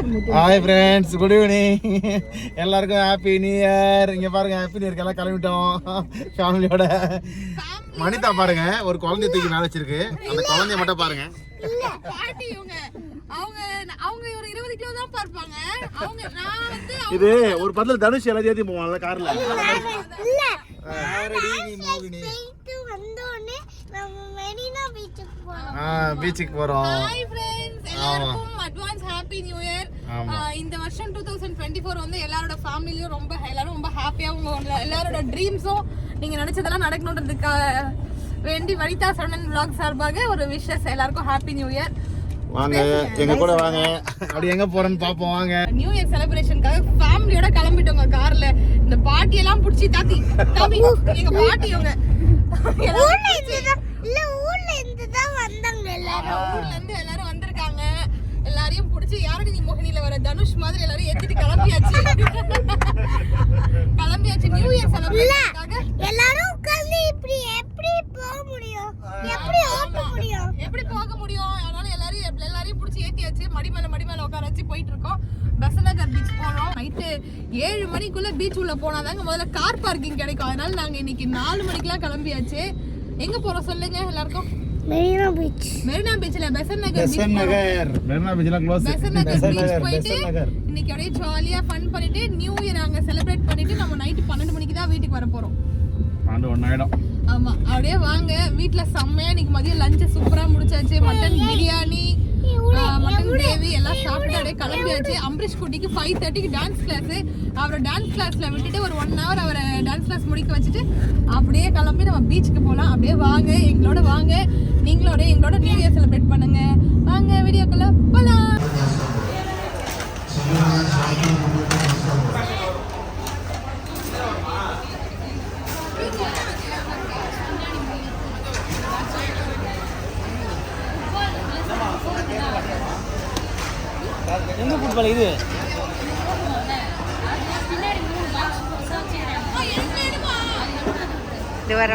Hi friends, good evening. எல்லாருக்கும் happy new year. இங்கே பாருங்க, ஹாப்பி நியூ இயர்க்கு எல்லாம் கிளம்பிட்டோம் ஃபேமிலியோட. மனிதா பாருங்க, ஒரு குழந்தைய தூக்கி மேலே வச்சிருக்கு. அந்த குழந்தைய மட்டும் பாருங்க. இது ஒரு படத்துல தனுஷ் எல்லாத்தையும் ஏற்றி போவான்ல கார்ல. பீச்சுக்கு போறோம். Advance happy new year. இந்த வருஷம் 2024 வந்து எல்லாரோட ஃபேமிலியும் எல்லாரும் ரொம்ப ஹாப்பியா எல்லாரோட ட்ரீம்ஸும் நீங்க நினைச்சதெல்லாம் நடக்கணும்ன்றதுக்காக வேண்டி வனிதா சரவணன் vlog சார்பாக ஒரு விஷஸ் எல்லாருக்கும் ஹாப்பி நியூ இயர். வாங்க எங்க கூட வாங்க, அப்படி எங்க போறேன்னு பாப்போம். வாங்க நியூ இயர் செலிப்ரேஷனுக்காக ஃபேமிலியோட கிளம்பிட்டோங்க கார்ல. இந்த பாட்டி எல்லாம் புடிச்சி தாத்தி எங்க பாட்டியோங்க எல்லாரும் வந்திருக்காங்க. எல்லாரையும் புடிச்சு யாரடி நீ மோகினில வர தனுஷ் மாதிரி எல்லாரும் ஏத்திட்டு கிளம்பியாச்சு. நியூ இயர் செலிப்ரேஷனுக்காக எல்லாரும் உட்கார்ந்து இப்படி எப்படி போக முடியும், எப்படி போக முடியும்? அதனால எல்லாரையும் புடிச்சு ஏத்தியாச்சு. மடி மேல உட்கார வச்சு போயிட்டு இருக்கோம். பெசநகர் பீச் போறோம். நைட்டு 7 மணிக்குள்ள பீச் உள்ள போனாதாங்க முதல்ல கார் பார்க்கிங் கிடைக்கும். அதனால நாங்க இன்னைக்கு 4 மணிக்கெல்லாம் கிளம்பியாச்சு. எங்க போறோம் சொல்லுங்க எல்லாருக்கும்? மெரினா பீச்ல மெரினா பீச்ல க்ளோஸ். பெசநகர் பீச் போயிட்டு இன்னைக்கு அப்படியே ஜாலியா ஃபன் பண்ணிட்டு நியூ இயர் அங்க செலிப்ரேட் பண்ணிட்டு நம்ம நைட் 12 மணிக்கு தான் வீட்டுக்கு வர போறோம். 12 ஆயிடும். ஆமா, அப்படியே வாங்க. வீட்ல செம்மையா இன்னைக்கு மதியம் லஞ்ச் சூப்பரா முடிச்சாச்சு. மட்டன் பிரியாணி, மட்டன் கிரேவி எல்லாம் சாப்பிட்டு அப்படியே கிளம்பியாச்சு. அம்பரீஷ் குட்டிக்கு 5:30க்கு டான்ஸ் கிளாஸ். அவரை டான்ஸ் கிளாஸ்ல விட்டுட்டு ஒரு 1 hour அவரை டான்ஸ் கிளாஸ் முடிக்க வச்சுட்டு அப்படியே கிளம்பி நம்ம பீச்சுக்கு போகலாம். அப்படியே வாங்க, எங்களோட வாங்க. எங்களோட நியூ இயர் செலிப்ரேட் பண்ணுங்க. வாங்க வீடியோக்குள்ள போலாம். எங்க ஃபுட்பால் இது? இது வர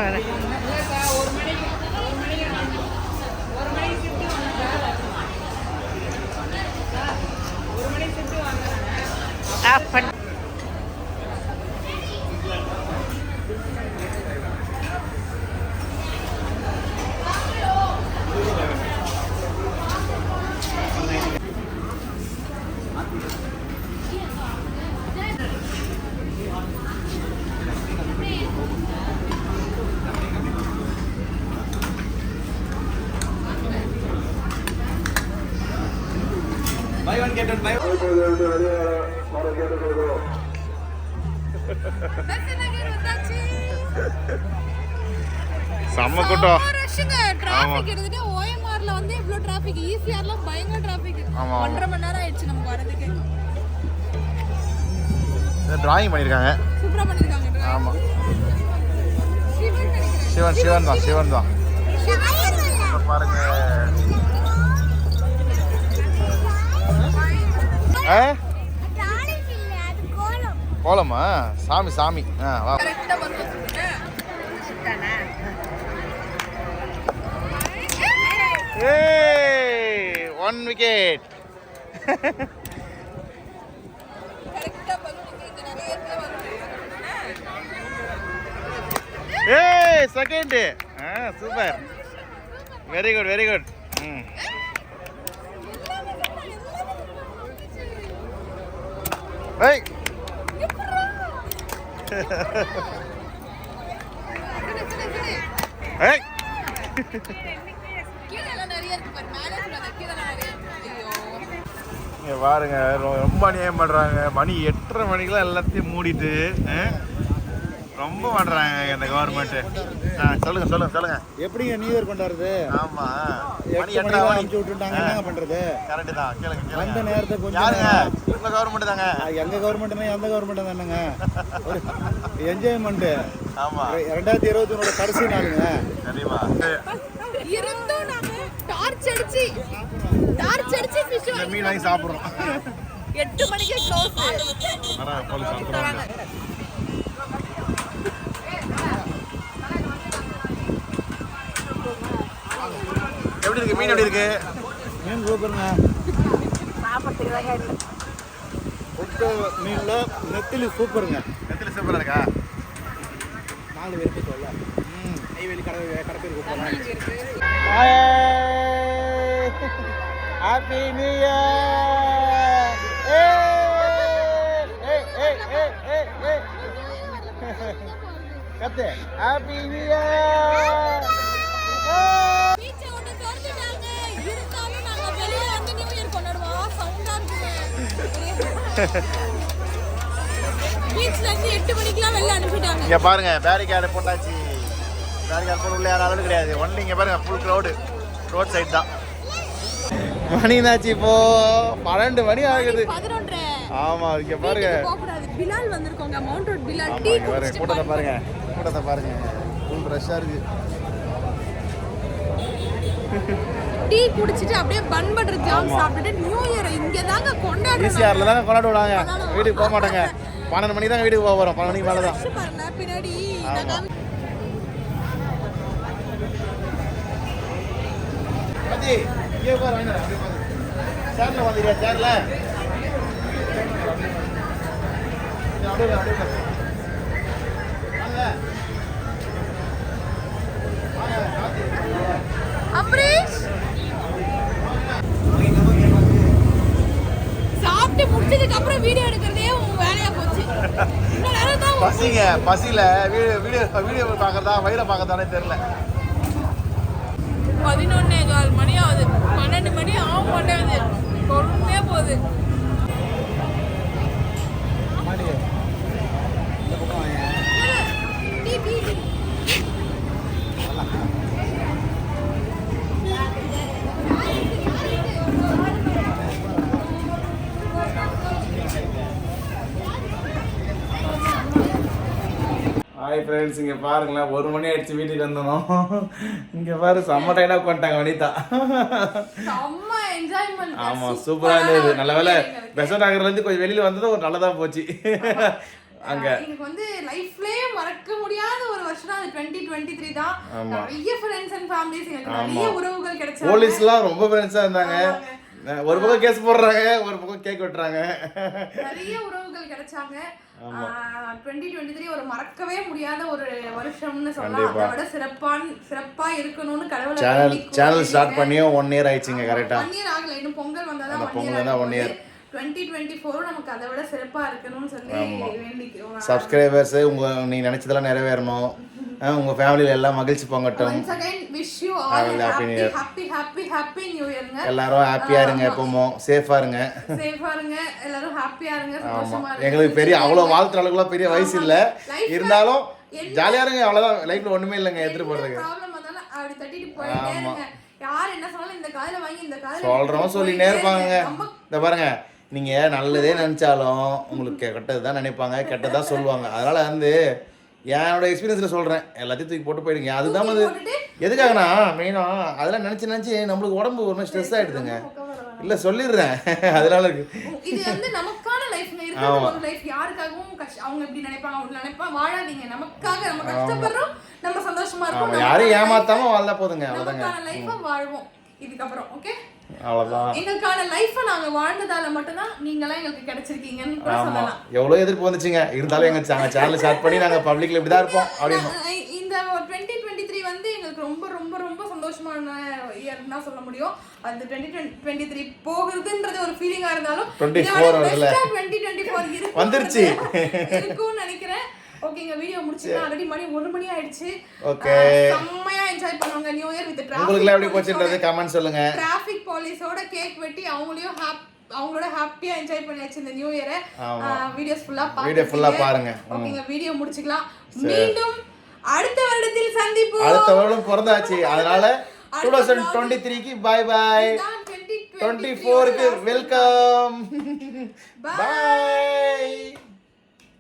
செம்ம கூட்டம். டிராஃபிக் எடுத்துட்டு ஓஎம்ஆர்ல வந்து இவ்ளோ டிராஃபிக், ஈசிஆர்ல பயங்கர டிராஃபிக். 1.5 மணி நேரம் ஆயிடுச்சு நமக்கு வரதுக்கு. டிராயிங் பண்ணிருக்காங்க, சூப்பரா பண்ணிருக்காங்க. ஆமா, சிவன் தான் பாருங்க. கோலமா? சாமி. வா. ஏய், 1 wicket. ஏய், செகண்ட். Super, very good. ஏய் ஏய், பாருங்க, ரொம்ப அநியாயம் பண்றாங்க. மணி 8:30 மணிக்கெல்லாம் எல்லாத்தையும் மூடிட்டு ரொம்ப பண்றாங்க இந்த கவர்மெண்ட். சொல்லுங்க. எப்படிங்க நியூ இயர் கொண்டாடுறது? ஆமா, மணி 8:30 அனுப்பிச்சு விட்டுட்டாங்க. என்ன பண்றது? கரெக்ட் தான். கேளுங்க. அந்த நேரத்தை கொஞ்சம் யாருங்க? உங்க கவர்மெண்ட் தாங்க. எங்க கவர்மெண்ட்னா எந்த கவர்மெண்ட் தானங்க? ஒரு என்ஜாய்மெண்ட். ஆமா, 2021 கடைசி நாளுங்க. கண்டிப்பா இருந்தோம் நாம டார்ச் அடிச்சு ஃபிஷ் மீன் வாங்கி சாப்பிடுறோம். 8 மணிக்கு க்ளோஸ். வரா போலீஸ் சாப்பிடுறாங்க. எப்படி இருக்கு மீன்? எப்படி இருக்கு மீன்? சூப்பருங்க. சாப்பிட்டுக்கிறதா சாப்பிட்ட மீனில் நெத்திலி சூப்பருங்க. நெத்திலி சூப்பராக இருக்கா? 4 பேருக்கு சொல்ல நெய்வேலி கடற்கரை கூப்பிடுறேன். Happy new year. கத்து ஹாப்பி நியூ இயர். இங்க பாருங்க பேரிகார்டு போட்டாச்சு. பேரிகார்டு போட்டு உள்ள யாரும் அளவு கிடையாது. ஒன்லி இங்க பாருங்க ஃபுல் க்ரௌடு ரோட் சைடு தான். மணினாச்சு இப்போ 12 மணி ஆகுது. ஆமா இங்க பாருங்க பிலால் வந்திருக்கோங்க. மவுண்ட் ரோட் பிலால் டீ குடிச்சிட்டு கூட்டத்தை பாருங்க. கூட்டத்தை பாருங்க ஃபுல் ரஷ்ஷா இருக்கு. டீ குடிச்சிட்டு அப்படியே பன் பட்டர் ஜாம் சாப்பிட்டுட்டு நியூ இயர் இங்க தாங்க கொண்டாடுறோம். ஈசிஆர்ல தாங்க கொண்டாடுவாங்க. வீட்டுக்கு போக மாட்டாங்க. 12 மணிக்கு தான் வீட்டுக்கு போக போறோம். 12 மணிக்கு மேல தான். பாருங்க பின்னாடி அதி இங்க பாரு வாங்க. அப்படியே பாரு. சேர்ல வந்தியா சேர்ல? அப்படியே அப்படியே பாரு. வாங்க. அம்ரீஷ் சாப்பிட்டு முடிச்சதுக்கு அப்புறம் வீடியோ எடுக்கிறதே உங்க வேலையா போச்சு. பசிங்க பசியில வீடியோ பார்க்கறதா வயிறை பார்க்கறதானே தெரியல. 11:15 மணி ஆகுது. 12 மணி ஆகும் மாட்டேங்குது. கொண்டே போகுது. ஹாய் ஃப்ரெண்ட்ஸ், இங்கே பாருங்களேன் 1 மணி ஆயிடுச்சு வீட்டுக்கு வந்தோம். இங்கே பாரு செம்ம டைடாக உட்காந்துட்டாங்க வனிதா. ஆமாம் சூப்பராக இருந்தது. நல்ல வேலை பெசன்ட் நகர்லேருந்து கொஞ்சம் வெளியில் வந்தது ஒரு நல்லதாக போச்சு. அங்க எனக்கு வந்து லைஃப்லயே மறக்க முடியாத ஒரு வருஷம் அது 2023 தான். நிறைய ஃப்ரெண்ட்ஸ் அண்ட் ஃபேமிலிஸ் எனக்கு நிறைய உறவுகள் கிடைச்சாங்க. போலீஸ்லாம் ரொம்ப ஃப்ரெண்ட்ஸா இருந்தாங்க. ஒரு பக்கம் கேஸ் போடுறாங்க, ஒரு பக்கம் கேக் வெட்டுறாங்க. நிறைய உறவுகள் கிடைச்சாங்க. 2023 ஒரு மறக்கவே முடியாத ஒரு வருஷம்னு சொல்லலாம். அதோட சிறப்பா இருக்கணும்னு கடவுளை சேனல் ஸ்டார்ட் பண்ணியும் 1 இயர் ஆயிடுச்சுங்க. கரெக்டா 1 இயர் ஆகல, இன்னும் பொங்கல் வந்தாதான் பொங்கல் தான் 1 இயர். 2024 நமக்கு அதை விட சிறப்பா இருக்கணும்னு சொல்லி வேண்டிக்கிறோம். சப்ஸ்கிரைபர்ஸ் நீங்க நினைச்சதெல்லாம் நிறைவேறணும். உங்க ஃபேமிலில எல்லாம் மகிழ்ச்சி பொங்கட்டும். once again wish you all happy new year. எல்லாரும் ஹாப்பியா இருங்க, எப்பவும் சேஃபா இருங்க. எல்லாரும் ஹாப்பியா இருங்க, சந்தோஷமா இருங்க. எங்களுக்கு பெரிய அவ்வளவு வாழ்த்துற அளவுக்குலாம் பெரிய வயசு இல்ல, இருந்தாலும் ஜாலியா இருங்க. அவ்வளவுதான், லைஃப்ல ஒண்ணுமே இல்லங்க எடுத்துட்டு போறதுக்கு. ப்ராப்ளம் வந்தாலும் அப்படி தட்டிட்டு போயிட்டே இருங்க. யார் என்ன சொன்னாலும் இந்த காதுல வாங்கி இந்த காதுல சொல்றோம் சொல்லிட்டே இருப்பாங்க. இந்த பாருங்க, நீங்க நல்லதே நினைச்சாலும் உங்களுக்கு கெட்டதுதான் நினைப்பாங்க, கெட்டதான் சொல்லுவாங்க. அதனால வந்து என்னோட எக்ஸ்பீரியன்ஸ்ல சொல்றேன், எல்லாத்தையும் தூக்கி போட்டு போயிடுங்க. அதுதான் வந்து எதுக்காகனா மெயினா அதெல்லாம் நினைச்சு நம்மளுக்கு உடம்பு ஒரு மாதிரி ஸ்ட்ரெஸ் ஆயிடுதுங்க. இல்ல சொல்லிடுறேன், அதனால இருக்கு. இது வந்து நமக்கான லைஃப்ங்க, இருக்கிற ஒரு லைஃப். யாருக்காகவும் அவங்க எப்படி நினைப்பாங்க அவங்க நினைப்பாங்க. வாழாதீங்க, நமக்காக நம்ம கஷ்டப்படுறோம், நம்ம சந்தோஷமா இருக்கோம். யாரையும் ஏமாத்தாம வாழ்ந்தா போதுங்க, அவ்வளவுதாங்க. நமக்கான லைஃபை வாழ்வோம் இதுக்கப்புறம். ஓகே, அவ்வளவுதான். எங்களுக்கான லைஃபை நாங்க வாழ்ந்ததால மட்டும்தான் நீங்களாம் எங்களுக்கு கிடைச்சிருக்கீங்கன்னு கூட சொல்லலாம். எவ்வளவு எதிர்ப்பு வந்துச்சுங்க, இருந்தாலும் எங்க சேனல் ஸ்டார்ட் பண்ணி நாங்க பப்ளிக்ல இப்படிதான் இருப்போம் அப்படின்னு. இந்த 2023 வந்து எங்களுக்கு ரொம்ப ரொம்ப ரொம்ப சந்தோஷமான இயர் தான் சொல்ல முடியும். அந்த 2023 போகுதுன்றது ஒரு ஃபீலிங்கா இருந்தாலும் 2024 வந்துருச்சு இருக்கும்னு நினைக்கிறேன். ஓகேங்க, வீடியோ முடிச்சிடலாம். ஆல்ரெடி மணி 1 மணி ஆயிடுச்சு. ஓகே, செம்மையா என்ஜாய் பண்ணுவாங்க நியூ இயர் வித் டிராஃபிக். உங்களுக்கு எப்படி போச்சுன்றது கமெண்ட் சொல்லுங்க. டிராஃபிக் போலீஸோட கேக் வெட்டி அவங்களோட ஹாப்பியா என்ஜாய் பண்ணியாச்சு இந்த நியூ இயரை. வீடியோஸ் ஃபுல்லா பாருங்க. ஓகேங்க, வீடியோ முடிச்சுக்கலாம். மீண்டும் அடுத்த வருடத்தில் சந்திப்போம். அடுத்த வருடம் பிறந்தாச்சு, அதனால 2023க்கு பை பை. 2024க்கு வெல்கம். பை.